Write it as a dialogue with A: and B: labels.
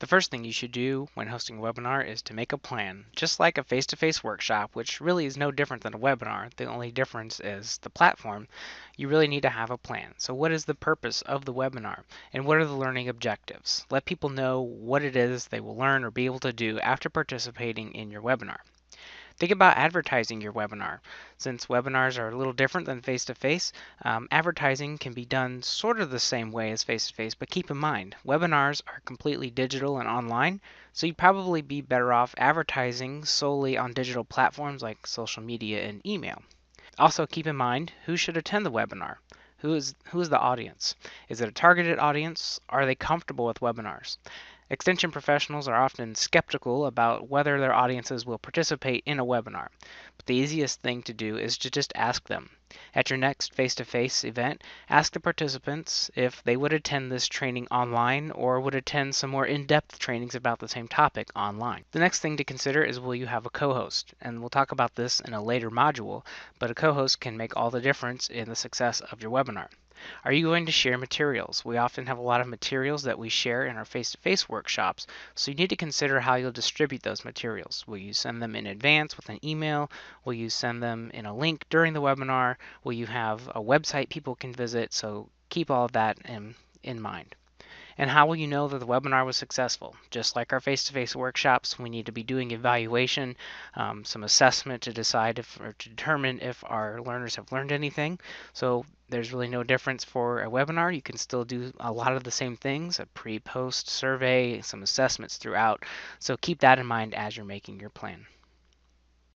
A: The first thing you should do when hosting a webinar is to make a plan. Just like a face-to-face workshop, which really is no different than a webinar, the only difference is the platform, you really need to have a plan. So what is the purpose of the webinar and what are the learning objectives? Let people know what it is they will learn or be able to do after participating in your webinar. Think about advertising your webinar. Since webinars are a little different than face-to-face, advertising can be done sort of the same way as face-to-face, but keep in mind, webinars are completely digital and online, so you'd probably be better off advertising solely on digital platforms like social media and email. Also keep in mind who should attend the webinar. Who is the audience? Is it a targeted audience? Are they comfortable with webinars? Extension professionals are often skeptical about whether their audiences will participate in a webinar, but the easiest thing to do is to just ask them. At your next face-to-face event, ask the participants if they would attend this training online or would attend some more in-depth trainings about the same topic online. The next thing to consider is will you have a co-host, and we'll talk about this in a later module, but a co-host can make all the difference in the success of your webinar. Are you going to share materials? We often have a lot of materials that we share in our face-to-face workshops, so you need to consider how you'll distribute those materials. Will you send them in advance with an email? Will you send them in a link during the webinar? Will you have a website people can visit? So keep all of that in mind. And how will you know that the webinar was successful? Just like our face-to-face workshops, we need to be doing evaluation, some assessment to decide if or to determine if our learners have learned anything. So there's really no difference for a webinar. You can still do a lot of the same things, a pre-post survey, some assessments throughout. So keep that in mind as you're making your plan.